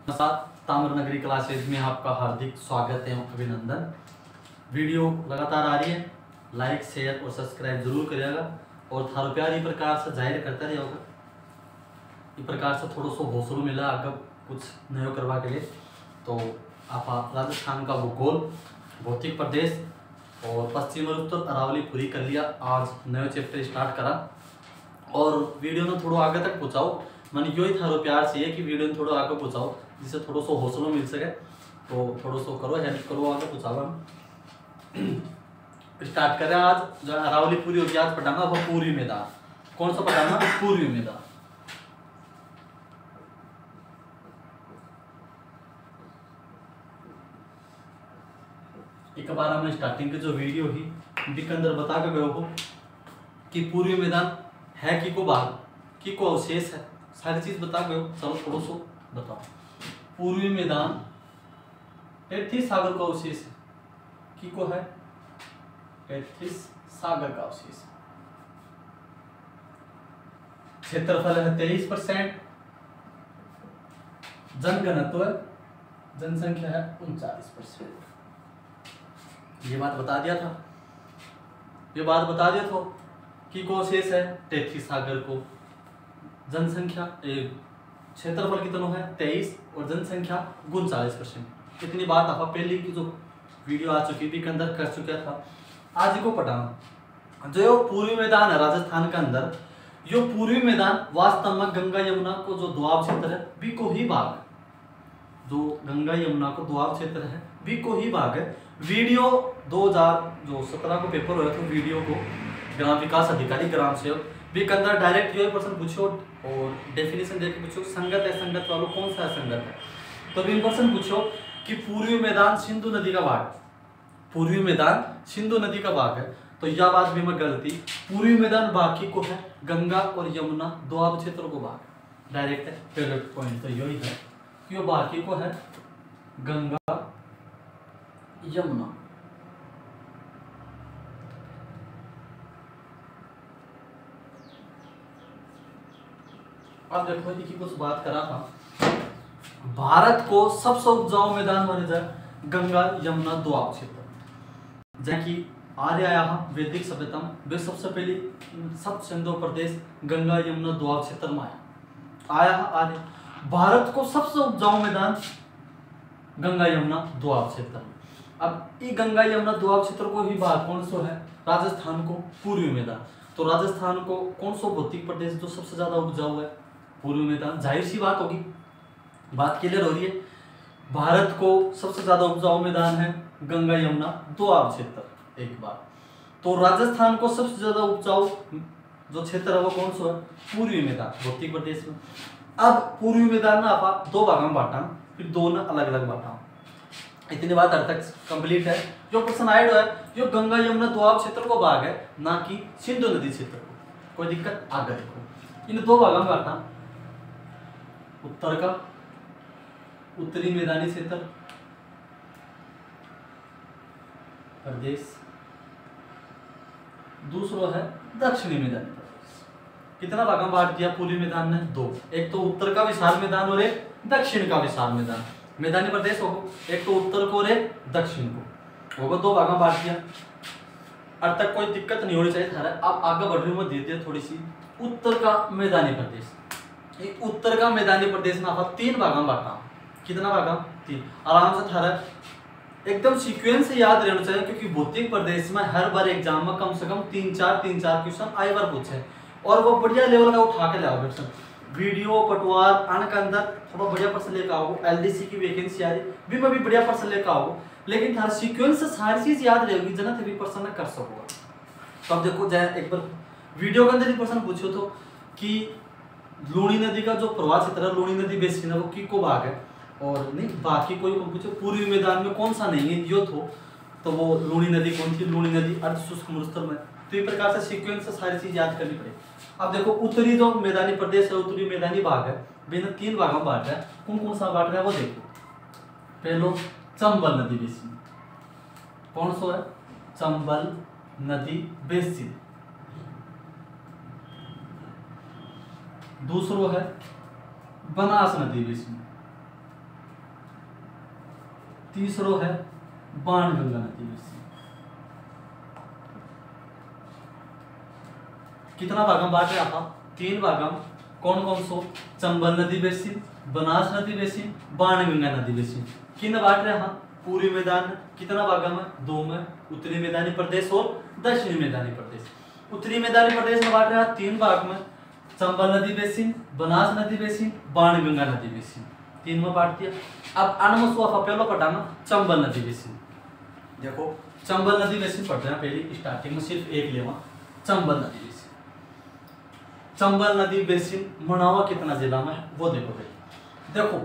साथ ताम्र नगरी क्लासेज में आपका हार्दिक स्वागत है, अभिनंदन। वीडियो लगातार आ रही है, लाइक शेयर और सब्सक्राइब जरूर करिएगा और थारो प्यार इस प्रकार से जाहिर करता रहेगा। इस प्रकार से थोड़ा सा हौसला मिला आगे कुछ नयो करवा के लिए। तो आप राजस्थान का भूगोल, भौतिक प्रदेश और पश्चिम और उत्तर अरावली पूरी कर लिया। आज नयो चैप्टर स्टार्ट करा और वीडियो ने थोड़ा आगे तक पहुँचाओ। मैंने यो ही थारो प्यार चाहिए कि वीडियो ने थोड़ा आगे पहुँचाओ, जिससे थोड़ा सा हौसला मिल सके। तो थोड़ा सा करो, हेल्प करो, आगे पहुँचाओ। स्टार्ट करें। आज जो अरावली पूरी होगी, आज पढ़ाना वो पूर्वी मैदान। कौन सा पढ़ाना? पूर्वी मैदान। एक बार हमने स्टार्टिंग की जो वीडियो ही के अंदर बता के गए हो कि पूर्वी मैदान है कि को भाग की को अवशेष है, सारी चीज बता गए हो। चलो थोड़ा सा बताओ। पूर्वी मैदान टेथिस सागर का अवशेष है, की को है टेथिस सागर का अवशेष। क्षेत्रफल है 23%, जनघनत्व जनसंख्या है 39%। ये बात बता दिया था, ये बात बता दिया था कि को शेष है टेथिस सागर को। जनसंख्या क्षेत्रफल कितना है 23 और जनसंख्या 39%। इतनी बात आप पहले की जो वीडियो आ चुकी थी के अंदर कर चुका था। आज को पढ़ाना जो पूर्वी मैदान है राजस्थान के अंदर, यो पूर्वी मैदान वास्तव में गंगा यमुना को जो दोआब क्षेत्र है भी को ही भाग है। जो गंगा यमुना को दोआब क्षेत्र है भी को ही भाग है। वीडियो 2017 को पेपर हुआ था, वीडियो को ग्राम विकास अधिकारी ग्राम सेवक भी के अंदर डायरेक्ट ये प्रश्न पूछो और डेफिनेशन देके पूछो संगत है, संगत वालों कौन सा संगत है। तो भी प्रश्न पूछो कि पूर्वी मैदान सिंधु नदी का भाग, पूर्वी मैदान सिंधु नदी का भाग है। तो यह बात भी मैं गलती, पूर्वी मैदान बाकी को है गंगा और यमुना दोआब क्षेत्र को भाग डायरेक्ट है। पहले पॉइंट तो यही है कि वो बाकी को है गंगा यमुना। अब देखो कि कुछ बात करा था। भारत को सबसे उपजाऊ मैदान माना जाए गंगा यमुना दोआब क्षेत्र। जैसे आर्य आया वैदिक सभ्यता में, वे सबसे पहले सब सिंधु प्रदेश गंगा यमुना दोआब क्षेत्र में आया आर्य। भारत को सबसे उपजाऊ मैदान गंगा यमुना दोआब क्षेत्र। अब ये गंगा यमुना दोआब क्षेत्र को ही बात कौन सा है? राजस्थान को पूर्वी मैदान। तो राजस्थान को कौन सा भौतिक प्रदेश जो सबसे ज्यादा उपजाऊ है? पूर्वी मैदान। जाहिर सी बात होगी, बात क्लियर हो रही है। भारत को सबसे ज्यादा उपजाऊ मैदान है गंगा यमुना दोआब क्षेत्र। एक बात तो राजस्थान को सबसे ज्यादा उपजाऊ जो क्षेत्र है वो कौन सा है? पूर्वी मैदान भौतिक प्रदेश में। अब पूर्वी मैदान ना आप दो भागों में बांटा, फिर दो ना अलग अलग बांटा। इतनी बात अर्थ तक कंप्लीट है। जो प्रश्न आया है जो गंगा यमुना दोआब क्षेत्र को भाग है, ना कि सिंधु नदी क्षेत्र को। कोई दिक्कत? आगे देखो, इन दो भागों में बांटा। उत्तर का उत्तरी मैदानी क्षेत्र प्रदेश, दूसरा है दक्षिणी मैदानी प्रदेश। कितना भागों में बांट दिया पूर्वी मैदान ने? दो। एक तो उत्तर का विशाल मैदान और एक दक्षिण का विशाल मैदान। मैदानी प्रदेश होगा एक तो उत्तर को और एक दक्षिण को होगा, दो भागों में बांट दिया। अब तक कोई दिक्कत नहीं होनी चाहिए थारा। अब आगे बढ़ रही हूँ, मैं दे दिया थोड़ी सी। उत्तर का मैदानी प्रदेश, ये उत्तर का मैदानी प्रदेश ना आप तीन भागों में बांटा। कितना भागा? तीन। आराम से थारा एकदम सीक्वेंस से याद रहना चाहिए, क्योंकि भौतिक प्रदेश में हर बार एग्जाम में कम से कम तीन चार क्वेश्चन आए बार पूछे और वो बढ़िया लेवल का उठा के लाओ क्वेश्चन। वीडियो पटवार आने के अंदर थोड़ा बढ़िया प्रश्न लेकर आओ। एलडीसी की वैकेंसी आ रही भी मैं भी बढ़िया प्रश्न लेकर आओ, लेकिन थारा सीक्वेंस से सारी चीज याद रहेगी जना तभी प्रश्न कर सको। तो अब देखो जाए एक बार वीडियो के अंदर ही प्रश्न पूछो तो कि लूणी नदी का जो प्रवाह क्षेत्र है, लूणी नदी बेसिन है, वो की को भाग है और नहीं बाकी कोई पूछो पूर्वी मैदान में कौन सा नहीं है यो तो वो लूणी नदी कौन थी? लूणी नदी अर्ध शुष्क मरुस्थल में। तो इस प्रकार से सीक्वेंस से सारी चीज याद करनी पड़ेगी। अब देखो उत्तरी जो मैदानी प्रदेश है, उत्तरी मैदानी भाग है, बिना तीन भागों में बांट रहा है। कौन कौन सा बांट रहा है वो देखो। पहलो चंबल नदी बेसिन, कौन सा है? चंबल नदी बेसिन। दूसरो है बनास नदी बेसिन, तीसरो है बाणगंगा नदी बेसिन। कितना भागम बांट रहा था? 3 भागम। कौन कौन सो? चंबल नदी बेसिन, बनास नदी बेसिन, बाणगंगा नदी बेसिन। किन बांट रहे हैं? पूर्वी मैदान कितना भागम है? 2 में। उत्तरी मैदानी प्रदेश और दक्षिणी मैदानी प्रदेश। उत्तरी मैदानी प्रदेश में बांट रहे हैं 3 भाग में, चंबल नदी बेसिन, बनास नदी बेसिन, बाणगंगा नदी बेसिन। 3 में बांट दिया। अब अनमसुआ पहला पढ़ाना चंबल नदी बेसिन। देखो चंबल नदी बेसिन पढ़ते हैं पहली स्टार्टिंग में, सिर्फ एक लेवा चंबल नदी बेसिन। चंबल नदी बेसिन मनावा कितना जिला में है वो देखो भाई। देखो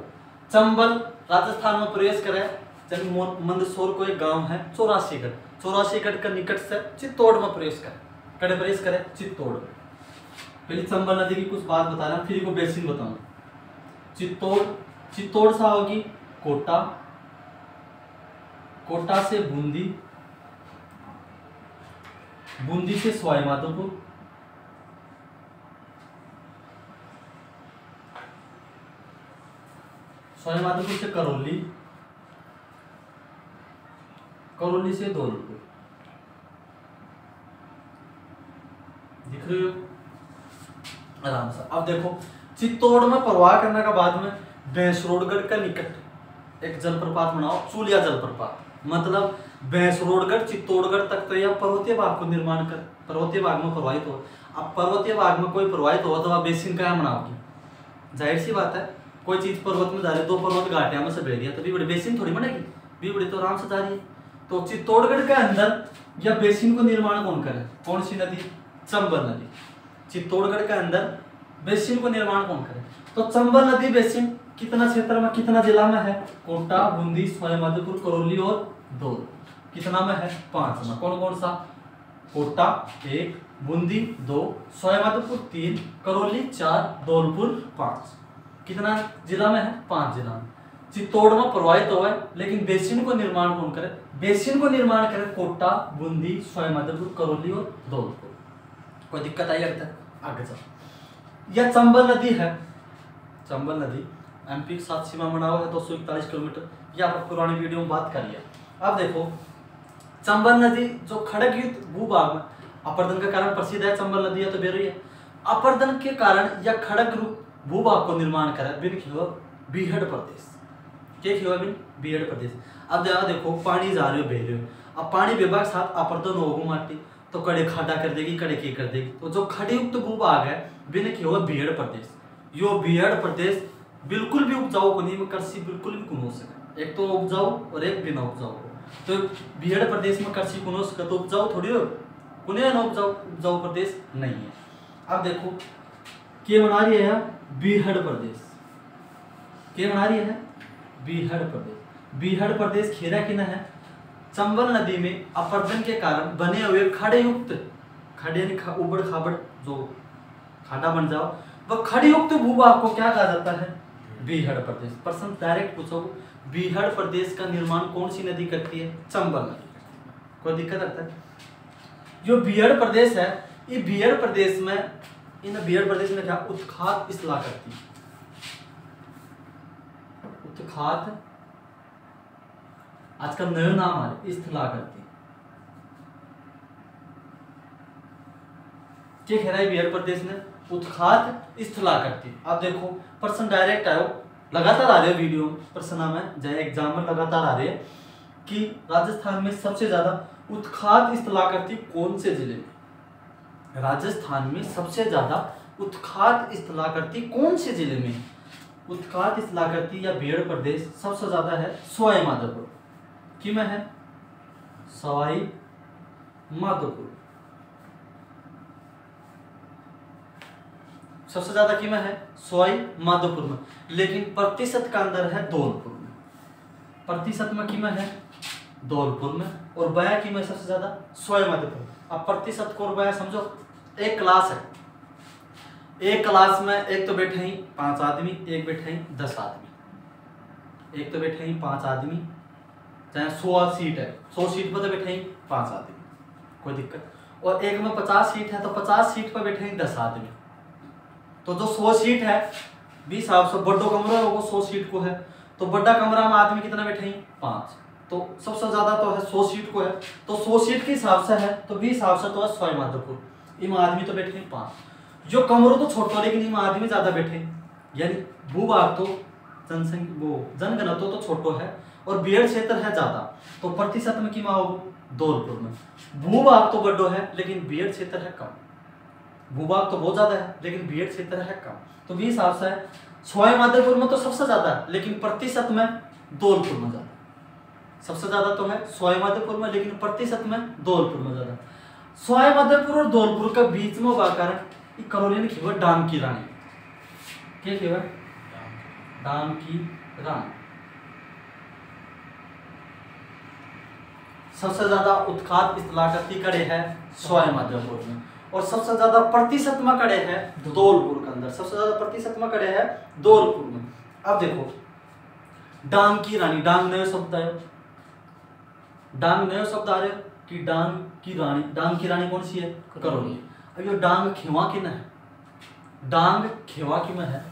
चंबल राजस्थान में प्रवेश करे जब मंदसौर को एक गांव है 84गढ़, 84गढ़ के निकट से चित्तौड़ में प्रवेश करे। कड़े प्रवेश करे? चित्तौड़। पहले चंबल नदी की कुछ बात बता रहा, फिर को बेसिन बताऊंगा। चित्तौड़, चित्तौड़ से होगी कोटा, कोटा से बूंदी, बूंदी से सवाई माधोपुर, सवाई माधोपुर से करौली, करौली से धौलपुर। दिख रही हो आराम से। अब देखो चित्तौड़ में प्रवाह करने के बाद में भैंसरोडगढ़ का निकट एक जलप्रपात बनाओ, चूलिया जलप्रपात। मतलब भैंसरोडगढ़ चित्तौड़गढ़ तक तो यह पर्वतीय भाग को निर्माण कर, पर्वतीय भाग में प्रवाहित हो। अब पर्वतीय भाग में कोई प्रवाहित हो तो वह बेसिन क्या बनाओगी? जाहिर सी बात है, कोई चीज पर्वत में जा रही है, 2 पर्वत घाटिया में से बह रही है, तो भी बड़ी बेसिन थोड़ी बनेगी, भी बड़ी तो आराम से जा रही है। तो चित्तौड़गढ़ के अंदर यह बेसिन को निर्माण कौन करे? कौन सी नदी? चंबल नदी। चित्तौड़गढ़ के अंदर बेसिन को निर्माण कौन करे? तो चंबल नदी बेसिन कितना क्षेत्र में, कितना जिला में है? कोटा, बूंदी, सवाई माधोपुर, करौली और धौल। कितना में है? 5 में। कौन कौन सा? कोटा 1, बूंदी 2, सवाई माधोपुर 3, करौली 4, धौलपुर 5। कितना जिला में है? 5 जिला में। चित्तौड़ में प्रवाहित हुआ है, लेकिन बेसिन को निर्माण कौन करे? बेसिन को निर्माण करे कोटा, बूंदी, सवाई माधोपुर, करौली और धौलपुर। कोई दिक्कत आई लगता है? आगे चलो। यह चंबल नदी है, चंबल नदी एमपी के साथ सीमा बना हुआ है 241 किलोमीटर। यह आप पुरानी वीडियो में बात कर लिया। अब देखो चंबल नदी जो खड़क युक्त भूभाग में अपर्दन के कारण प्रसिद्ध है। चंबल नदी है तो बेर है। अपर्दन के कारण यह खड़क रूप भूभाग को निर्माण करे बिन बीहड़ प्रदेश। क्या खिलवा बिन? बीहड़ प्रदेश। अब देखो पानी जा रहे हो, बह रहे हो। अब पानी विभाग साथ अपर्दन होगी माटी तो कड़े खाड़ा कर देगी, कड़े की कर देगी। तो जो खड़े युक्त भूभाग है बिन की होगा बीहड़ प्रदेश। यो बीहड़ प्रदेश बिल्कुल भी उपजाऊ को नहीं, कृषि बिल्कुल भी कुन हो सके। एक तो उपजाऊ और एक बिना उपजाऊ हो। तो बीहड़ प्रदेश में कृषि कुन हो सके तो उपजाऊ थोड़ी हो, कुने ना उपजाऊ प्रदेश नहीं है। अब देखो क्या बना रही है? बीहड़ प्रदेश। क्या बना रही है? बीहड़ प्रदेश। बीहड़ प्रदेश खेरा किना है? चंबल नदी में अपर्दन के कारण बने हुए खड़े युक्त, खड़े उबड़ खाबड़ जो खाड़ा बन जाओ, वह खड़े युक्त भूभाग को क्या कहा जाता है? बीहड़ प्रदेश। प्रश्न डायरेक्ट पूछो, बीहड़ प्रदेश का निर्माण कौन सी नदी करती है? चंबल नदी। कोई दिक्कत आता है? जो बीहड़ प्रदेश है, ये बीहड़ प्रदेश में, इन बीहड़ प्रदेश में क्या उत्खात स्थला करती है? उत्खात आजकल नया नाम है, स्थला करती। क्या कह रहा है बीहड़ प्रदेश ने? उत्खात स्थला करती। अब देखो प्रश्न डायरेक्ट आयो, लगातार आ रहे वीडियो प्रश्न में, जय एग्जाम में लगातार आ रहे हैं कि राजस्थान में सबसे ज्यादा उत्खात स्थला करती कौन से जिले में? राजस्थान में सबसे ज्यादा उत्खात स्थला करती कौन से जिले में? उत्खात स्थला करती या बीहड़ प्रदेश सबसे ज्यादा है सवाई माधोपुर। कि में है? सवाई माधोपुर सबसे ज्यादा की में है? सवाई माधोपुर में। लेकिन प्रतिशत का अंदर है धौलपुर में। प्रतिशत में की में है? धौलपुर में। और बया की में सबसे ज्यादा सवाई माधोपुर। अब प्रतिशत को और बया समझो, एक क्लास है, एक क्लास में एक तो बैठे ही 5 आदमी, एक बैठे ही 10 आदमी। एक तो बैठे ही 5 आदमी, चाहे 100 सीट है, 100 सीट पर तो बैठे ही 5 आदमी, कोई दिक्कत। और एक में 50 सीट है तो 50 सीट पर बैठे ही 10 आदमी। तो जो 100 सीट है 20 से बड़ो कमरा होगा 100 सीट को है, तो बड़ा कमरा में आदमी कितना बैठे हैं 5, तो सबसे ज्यादा तो है 100 सीट को है, तो 100 सीट के हिसाब से है तो भी हिसाब से तो है 100 माध्यपुर इम आदमी तो बैठे हैं 5। जो कमरों तो छोटा लेकिन इम आदमी ज्यादा बैठे, यानी भूभाग तो जनसंख्या वो जनघनत्व तो छोटो है और बीएड क्षेत्र है ज्यादा, तो प्रतिशत में किमा होगा दौलपुर में। भूभाग तो बड़ो है लेकिन बीएड क्षेत्र है कम, भूभाग तो बहुत ज्यादा है लेकिन बीएड क्षेत्र है कम, तो भी हिसाब से है सवाई माधोपुर में तो सबसे ज्यादा है लेकिन प्रतिशत में धौलपुर में ज्यादा। सबसे ज्यादा तो है सवाई माधोपुर में लेकिन प्रतिशत में धौलपुर में ज्यादा। सवाई माधोपुर और धौलपुर के बीच में होगा कारण करौली ने खेवा डांग की रानी, क्या खेवा डांग की रानी। सबसे ज्यादा उत्खात इस्लाकती कड़े है सवाई माधोपुर में और सबसे ज्यादा प्रतिशत में कड़े है धौलपुर के अंदर, सबसे ज्यादा प्रतिशत में कड़े है धौलपुर में। अब देखो डांग की रानी, डांग नयो शब्द आयो, डांग नयो शब्द आ रहे कि डांग की रानी, डांग की रानी कौन सी है करौली। अब ये डांग खेवा की न है, डांग खेवा की में है।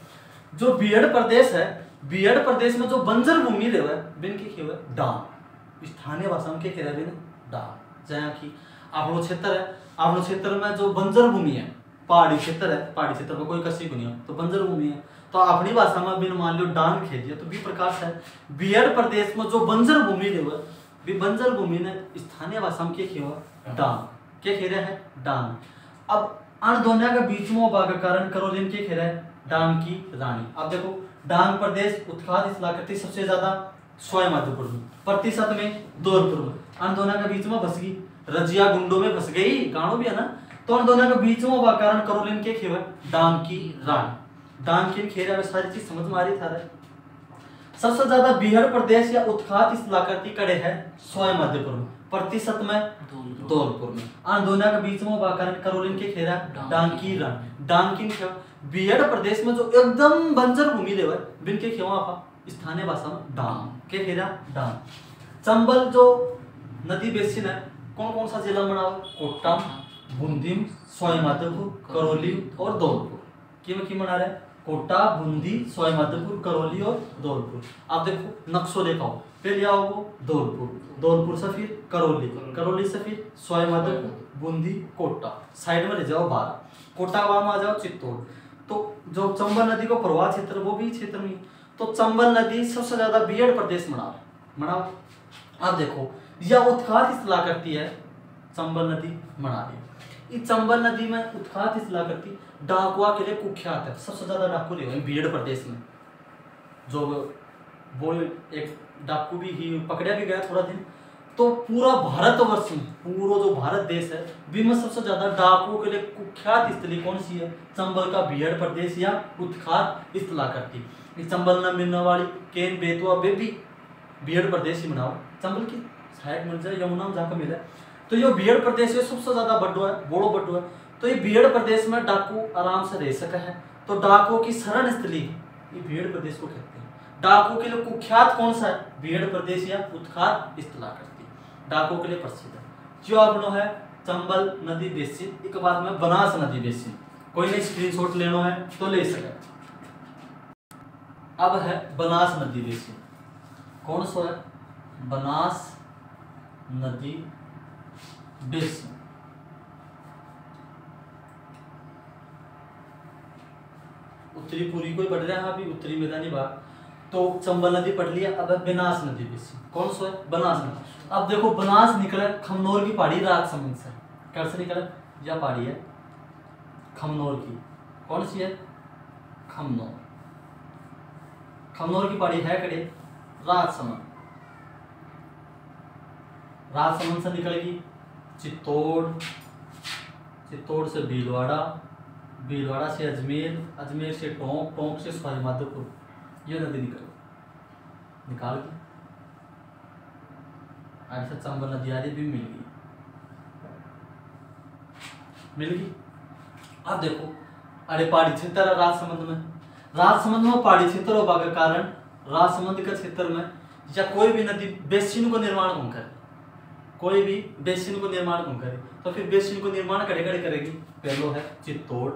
जो बीएड प्रदेश है, बीएड प्रदेश में जो बंजर भूमि रहे बिन की खेवा डांग, स्थानीय भाषा में क्या कह रहे हैं डांग। जहाँ की आपनो क्षेत्र है, आपनो क्षेत्र में जो बंजर भूमि है पहाड़ी क्षेत्र है, पहाड़ी क्षेत्र में कोई कसी नहीं है तो बंजर भूमि है, तो अपनी भाषा में बिन मान लो डांग खेत दिया तो भी प्रकार से बीएड प्रदेश में जो बंजर भूमि रहे भी बंजर भूमि ने स्थानीय भाषा में क्या खेवा डांग, क्या खेरा है डांग। अब अन दोनों के बीच में होगा कारण करौली के खेरा है डांग की रानी। अब देखो डांग प्रदेश उत्खात इस्लाकती सबसे ज्यादा सवाई माधोपुर में, प्रतिशत में धौलपुर में, अन दोनों के बीच में फंस गई रजिया गुंडों में फंस गई, गाँव भी है ना, तो अन दोनों के बीच में होगा कारण करौली के खेवा डांग की रानी। डांग की खेरा में सारी चीज समझ में आ रही था। सबसे ज्यादा बीएड प्रदेश या उत्खात इस्लाकती कड़े है सवाई माधोपुर में, प्रतिशत में धौलपुर में, अन दोनों के बीच में होगा कारण करौली के खेरा डांग की रानी। डांग की बीएड प्रदेश में जो एकदम बंजर भूमि रहे बिन के खेवा स्थानीय भाषा में डांग के खेरा डांग। चंबल जो नदी बेसिन है कौन कौन सा जिला में बना कोटा, बूंदी, सवाई माधोपुर, करौली और धौलपुर की मना रहे कोटा, बूंदी, सवाई माधोपुर, करौली और धौलपुर। आप देखो नक्शो लेखाओ, फिर आओ धौलपुर, धौलपुर से फिर करौली, करौली से फिर सवाई माधोपुर, बूंदी, कोटा, साइड में ले जाओ 12, कोटा में आ जाओ चित्तौड़। तो जो चंबल नदी को प्रवाह क्षेत्र वो भी क्षेत्र में, तो चंबल नदी सबसे ज्यादा बीएड प्रदेश मनाओ। अब देखो यह उत्खात इस्लाह करती है चंबल नदी मना रही। इस चंबल नदी में उत्खात इस्लाह करती डाकुआ के लिए कुख्यात है, सबसे ज्यादा डाकू रहे बीएड प्रदेश में। जो वो एक डाकू भी ही पकड़ा भी गया थोड़ा दिन, तो पूरा भारतवर्ष में पूरा जो भारत देश है भी में सबसे ज्यादा डाकुओं के लिए कुख्यात स्थली कौन सी है चंबल का बीएड प्रदेश या उत्खात इस्लाह करती। इस चंबल न मिलने वाली केन बेतुआ बेबी बीएड प्रदेश ही बनाओ, चंबल की सहायक मिल जाए यमुना में जाकर मिले, तो ये बीएड प्रदेश है सबसे ज्यादा बड़ो है बड़ो बड़ो है। तो ये बीएड प्रदेश में डाकू आराम से रह सका है, तो डाकुओं की शरण स्थली ये बीएड प्रदेश को कहते हैं। डाकुओं के लिए कुख्यात कौन सा है बीएड प्रदेश या उत्खात इस्लाह करती, डाकुओं के लिए प्रसिद्ध है। जो अपनो है चंबल नदी बेसिन, एक बाद में बनास नदी बेसिन, कोई नहीं स्क्रीनशॉट लेना है तो ले सके। अब है बनास नदी बेसिन, कौन सा है बनास नदी बेसिन। उत्तरी पूरी कोई बढ़ रहा है अभी उत्तरी मैदानी भाग, तो चंबल नदी पढ़ लिया। अब है बनास नदी बेसिन, कौन सा है बनास नदी। अब देखो बनास निकले खमनोर की पहाड़ी राजसमंद से, कैसे निकले यह पहाड़ी है खमनोर की, कौन सी है खमनोर, खमनोर की पहाड़ी है कड़े राजसमंद, राजसमंद से निकलेगी चित्तौड़, चित्तौड़ से भीलवाड़ा, भीलवाड़ा से अजमेर, अजमेर से टोंक, टोंक से सवाई माधोपुर, ये नदी निकाल के ऐसा चंबल नदी आ रही भी मिल गई। अब देखो अरे पहाड़ी क्षेत्र है राजसमंद में, राजसमंद में पहाड़ी क्षेत्र होने के कारण राजसमंद के क्षेत्र में या कोई भी नदी बेसिन को निर्माण कौन करे, कोई भी बेसिन को निर्माण कौन करे, तो फिर बेसिन को निर्माण कड़े करेगी पहलो है चित्तौड़।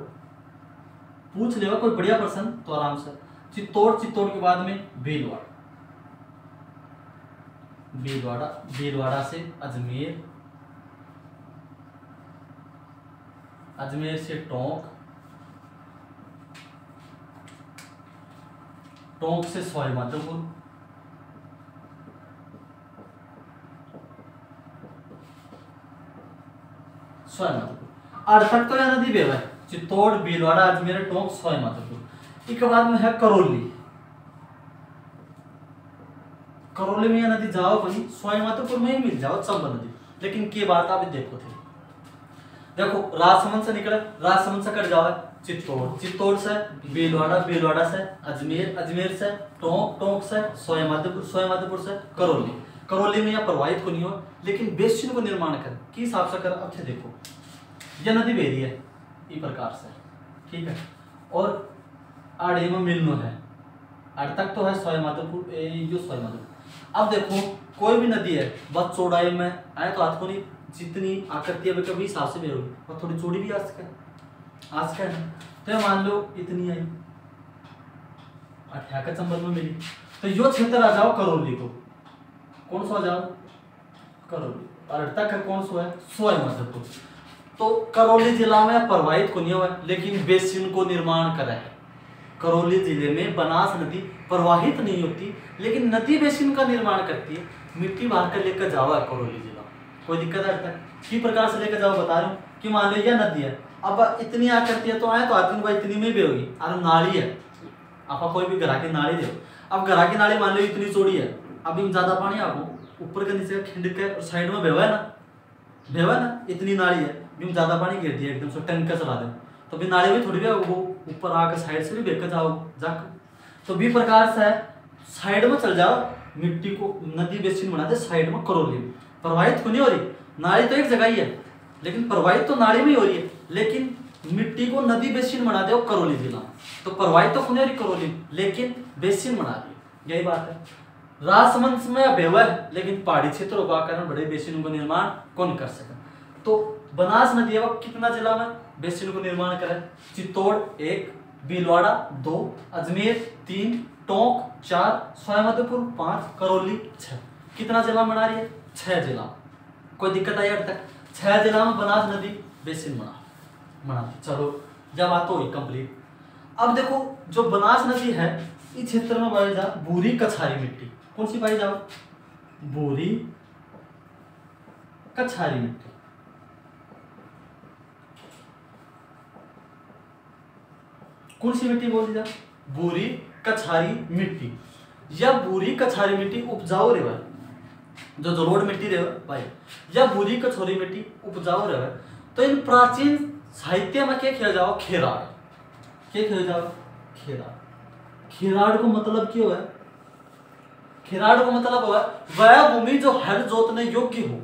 पूछ लेगा कोई बढ़िया प्रश्न तो आराम से चित्तौड़, चित्तौड़ के बाद में भीलवाड़ा, भीलवाड़ा, भीलवाड़ा से अजमेर, अजमेर से टोंक, टोंक से सवाई माधोपुर, सवाई माधोपुर। आठ तक तो यह नदी बेवा है, चित्तौड़, भीलवाड़ा, अजमेर, टोंक, सवाई माधोपुर। इसके बाद में है करौली। करौली में यह नदी जाओ बनी, सवाई माधोपुर में ही मिल जाओ चंबल नदी। लेकिन की बात आप देखो थे, देखो राजसमंद से निकले, राजसमंद से कट जाओ चित्तौड़, चित्तौड़ से भीलवाड़ा, भीलवाड़ा से अजमेर, अजमेर से टोंक, टोंक से सवाई माधोपुर, सवाई माधोपुर से करौली। करौली में यह प्रवाहित को नहीं हो, लेकिन बेसिन को निर्माण कर किस हिसाब से कर। अब थे देखो यह नदी बह रही है इस प्रकार से, ठीक है। और आड़े में मिलनो है, आड़ तक तो है सवाई माधोपुर, जो सवाई माधोपुर। अब देखो कोई भी नदी है बस चौड़ाई में आए तो हाथ को नहीं, जितनी आकृति है कभी हिसाब से बेरोगी और थोड़ी चौड़ी भी आ सके, आ सके है। तो मान लो इतनी आई, 18 चंबल में मिली, तो यो क्षेत्र आ जाओ करौली को। कौन सा आ जाओ करौली, और तक कौन सा है सवाई माधोपुर। तो करौली जिला में प्रवाहित को नहीं हुआ, लेकिन बेसिन को निर्माण करा है। करौली जिले में बनास नदी प्रवाहित नहीं होती, लेकिन नदी बेसिन का निर्माण करती है। मिट्टी बाहर कर लेकर जाओ करौली जिला, कोई दिक्कत है तक किस प्रकार से लेकर जाओ बता रहा हूँ कि मान लो यह नदी है, अब इतनी आ करती है तो आए तो आती है इतनी में भी होगी, और नाली है, आप कोई भी घरा की नाली दो। अब घरा की नाली मान लो इतनी चौड़ी है, अभी ज्यादा पानी आपको ऊपर के नीचे खिंड के और साइड में बेवा है ना, बेवा ना, इतनी नाली है, भी ज्यादा पानी गिर दिया एकदम से टंक का चला दे, तो भी नाली में थोड़ी भी वो ऊपर आकर साइड से भी बेकर जाओ जाकर। तो भी प्रकार से साइड में चल जाओ, मिट्टी को नदी बेसिन बना दे साइड में करौली में। प्रवाहित क्यों नहीं हो रही, नाली तो एक जगह ही है, लेकिन प्रवाहित तो नाली में ही हो रही है, लेकिन मिट्टी को नदी बेसिन बना दे करौली जिला। तो प्रवाहित तो क्यों नहीं हो रही करौली, लेकिन बेसिन बना दी, यही बात है। राजसमंद में बेवा है, लेकिन पहाड़ी क्षेत्रों का कारण बड़े बेसिनों का निर्माण कौन कर सके। तो बनास नदी है कितना जिला में बेसिन को निर्माण करे, चित्तौड़ 1, भीलवाड़ा 2, अजमेर 3, टोंक 4, सवाई माधोपुर 5, करौली 6। कितना जिला बना रही है 6 जिला। कोई दिक्कत आई अब तक, 6 जिला में बनास नदी बेसिन बना। चलो जब बात हो गई कंप्लीट। अब देखो जो बनास नदी है इस क्षेत्र में पाई जा भूरी कछारी मिट्टी। कौन सी पाई जाओ, भूरी कछारी मिट्टी। कौन सी मिट्टी बोल दी जा, भूरी कछारी मिट्टी। यह भूरी कछारी मिट्टी उपजाऊ रहे, जो जलोढ़ मिट्टी रहे भाई, यह भूरी कछारी मिट्टी उपजाऊ रहे। तो इन प्राचीन साहित्य में क्या किया जाओ, खेराड़। क्या किया जाओ, खेराड़। खेराड़ को मतलब क्यों है, खेराड़ को मतलब हुआ वह भूमि जो हल जोतने योग्य हो,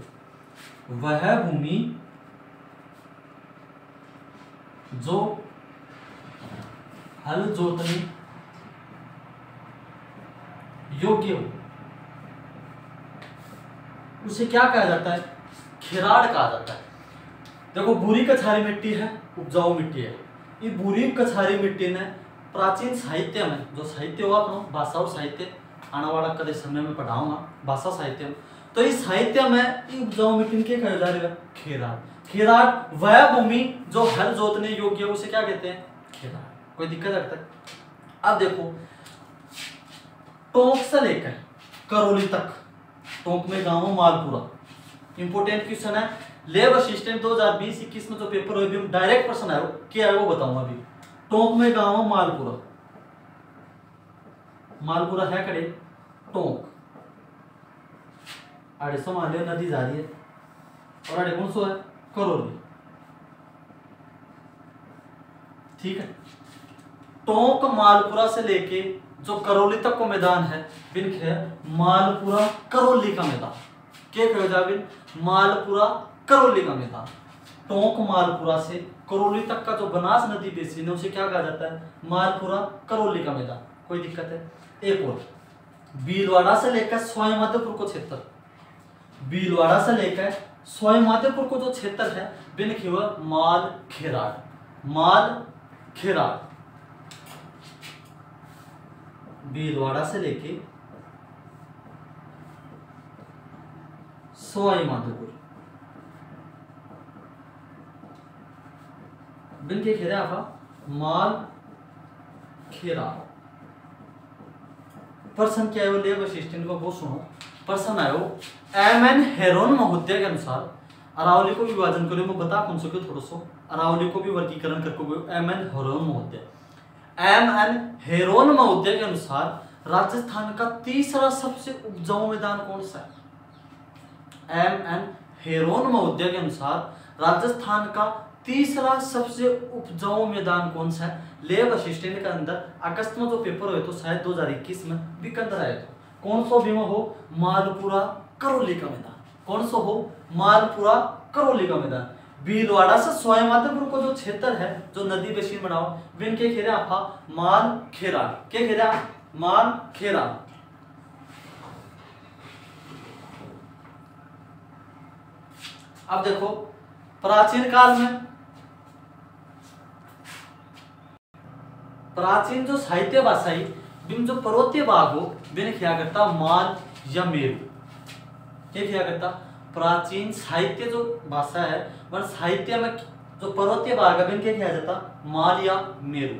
वह भूमि जो हल जोतने योग्य हो, उसे क्या कहा जाता है, खेराड़ कहा जाता है। देखो भूरी कछारी मिट्टी है, उपजाऊ मिट्टी है। ये भूरी कछारी मिट्टी ने प्राचीन साहित्य में, जो साहित्य हुआ अपना भाषा और साहित्य आने वाला कदे समय में पढ़ाऊंगा भाषा साहित्य में, तो इस साहित्य में उपजाऊ मिट्टी के कहा जा रहा है खेराड़। खेराड़ वह भूमि जो हल जोतने योग्य है, उसे क्या कहते हैं, खेराड़। कोई दिक्कत रखता है। अब देखो टोंक से लेकर करौली तक, टोंक में गांव मालपुरा, इंपोर्टेंट क्वेश्चन है। लेब असिस्टेंट 2020-21 में जो पेपर हुए डायरेक्ट प्रश्न है, क्या है वो बताऊंगा अभी। टोंक में गांव मालपुरा, मालपुरा है कड़े टोंक, आड़े से मान लियो नदी जा रही है, और आड़े कौन सो है करौली, ठीक है। टोंक मालपुरा से लेके जो करौली तक को मैदान है, बिन है मालपुरा करौली का मैदान। क्या कहो जा बिन, मालपुरा करौली का मैदान। टोंक मालपुरा से करौली तक का जो बनास नदी बेसिन है, उसे क्या कहा जाता है, मालपुरा करौली का मैदान। कोई दिक्कत है। एक और भीलवाड़ा से लेकर सवाई माधोपुर को क्षेत्र, भीलवाड़ा से लेकर सवाई माधोपुर को जो क्षेत्र है, बिन हुआ माल खेराड़, माल खेराड़। भीलवाड़ा से लेके सवाई माधोपुर बिन के खेरा आपा माल खेरा। पर्सन क्या है वो लेब असिस्टेंट को वो सुनो। पर्सन आयो एम एन हेरोन महोदय के अनुसार अरावली को विभाजन करो मैं बता कौन सो थोड़ा सो अरावली को भी वर्गीकरण करके एम एन हेरोन महोदय। एम एन हेरोन महोदय के अनुसार राजस्थान का तीसरा सबसे उपजाऊ मैदान कौन सा है। एम एन हेरोन महोदय के अनुसार राजस्थान का तीसरा सबसे उपजाऊ मैदान कौन सा है। लेब असिस्टेंट के अंदर अगस्त में जो पेपर हुए तो शायद 2021 में भी के अंदर आए तो कौन सा बीमा हो मालपुरा करौली का मैदान। कौन सा हो मालपुरा करौली का मैदान। भीलवाड़ा से सवाईमाधोपुर को जो क्षेत्र है जो नदी बेसिन बनाओ बिन के खेरा आपा माल खेरा के खेरा माल खेरा। अब देखो प्राचीन काल में प्राचीन जो साहित्य भाषाई बिन जो पर्वतीय भाग हो बिन क्या करता माल या मेरू क्या किया करता। प्राचीन साहित्य जो भाषा है वह साहित्य में जो पर्वतीय भाग है बिन क्या किया जाता माल या मेरू।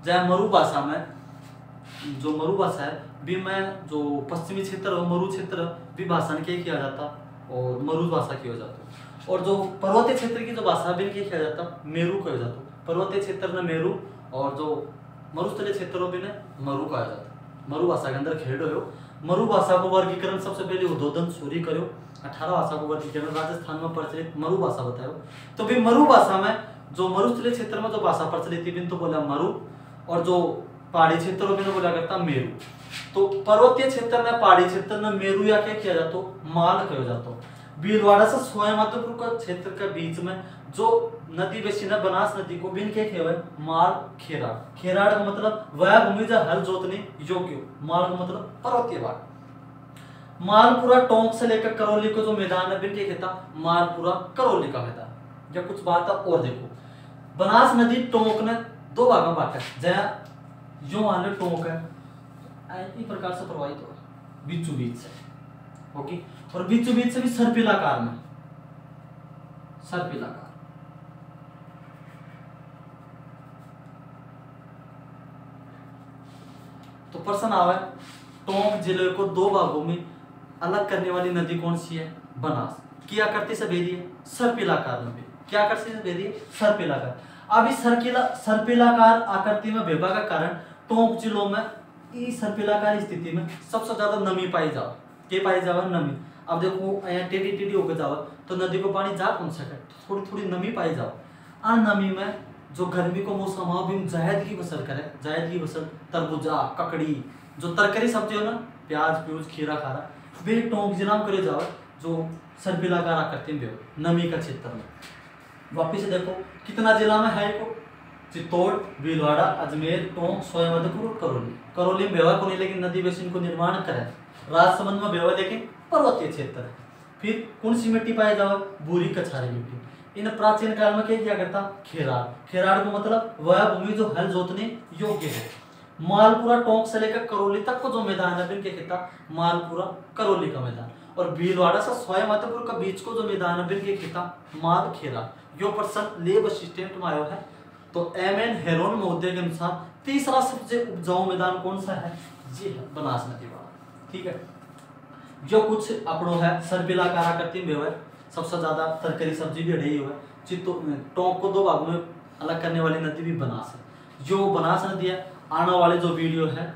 चाहे मरु भाषा में जो मरु भाषा है भी में जो पश्चिमी क्षेत्र हो मरु क्षेत्र भी भाषा के किया जाता और मरु भाषा की हो जाती। और जो पर्वतीय क्षेत्र की जो भाषा भी क्या किया जाता मेरू कहा जाता। पर्वतीय क्षेत्र में मेरू और जो मरुस्थलीय क्षेत्रों भी ने मरु कहा जाता। मरु भाषा के अंदर खेड़ हो। मरु भाषा को वर्गीकरण सबसे पहले उद्बोधन सूरी करो 18 भाषा को वर्गीकरण राजस्थान में प्रचलित मरु भाषा बताओ। तो भी मरु भाषा में जो मरुस्थलीय क्षेत्र में जो भाषा प्रचलित थी बिन तो बोला मरु और जो पहाड़ी क्षेत्रों में बोला करता मेरू। तो पर्वतीय क्षेत्र में पहाड़ी क्षेत्र में मेरू या क्या किया जाता माल कहा जाता। भीलवाड़ा से सवाईमाधोपुर का क्षेत्र के बीच में जो नदी बेसिन है बनास नदी को बिन के खेवे माल खेरा। खेराड़ का मतलब वह भूमि जो हल जोतने योग्य। माल का मतलब पर्वतीय भाग। मालपुरा टोंक से लेकर करौली को जो मैदान है बिन के कहता मालपुरा करौली का मैदान। जब कुछ बात है और देखो बनास नदी टोंक ने दो भागों में बांटा जहाँ जो मान लो टोंक है इस प्रकार से प्रवाहित हो बीचों बीच से ओके और बीचों बीच से भी सर्पिलाकार में सर्पिलाकार। तो प्रश्न आवे टोंक जिले को दो भागों में अलग करने वाली नदी कौन सी है बनास। क्या करती से बेरी है सर्पिलाकार में क्या करती से बेरी है सर्पिलाकार। अब इस सर्पिलाकार आकृति में भेबा का कारण टोंक जिलों में इस सर्पिलाकार स्थिति में सबसे ज्यादा नमी पाई जाओ के पाई जाओ नमी। अब देखो यहाँ टेढ़ी टेढ़ी होकर जाओ तो नदी को पानी जा कौन सके थोड़ी थोड़ी नमी पाई जाओ। आ नमी में जो गर्मी को मौसम हो भी जायद की फसल करे जायद की फसल तरबूजा ककड़ी जो तरकारी सब्जी हो ना प्याज प्यूज खीरा खारा वे टोंक जिला में करे जाओ जो सर्पिलाकार आकृति में नमी का क्षेत्र में। वापिस से देखो कितना जिला में है को चित्तौड़ भीलवाड़ा अजमेर टोंक सवाईमाधोपुर करौली। करौली में बेवा को नहीं लेकिन नदी बेसिन को निर्माण करे। राजसमंद में बेवा लेकिन पर्वतीय क्षेत्र है। फिर कौन सी मिट्टी पाई जाओ भूरी कछारी मिट्टी। इन प्राचीन काल में क्या करता खेराड़। खेराड़ को मतलब वह भूमि जो हल जोतने योग्य है। मालपुरा टोंक से लेकर करौली तक को जो मैदान है बिन क्या कहता मालपुरा करौली का मैदान। और भीलवाड़ा से सवाईमाधोपुर का बीच को जो मैदान है बिन क्या कहता माल खेरा। यो प्रश्न लेब असिस्टेंट में आयो है। तो एम एन हेरोन महोदय के अनुसार तीसरा सबसे उपजाऊ मैदान कौन सा है जी है बनास नदी वाला। ठीक है जो कुछ अपनों है सर्पिलाकार आकृति में है सबसे ज्यादा तरकारी सब्जी भी अड़ी हुआ है। टोंक को दो भागों में अलग करने वाली नदी भी बनास है। जो बनास नदी है आने वाले जो वीडियो है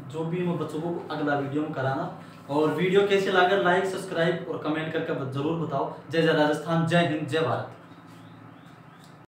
जो भी मैं बच्चों को अगला वीडियो में कराना। और वीडियो कैसे लगा लाइक सब्सक्राइब और कमेंट करके जरूर बताओ। जय जय राजस्थान जय हिंद जय भारत।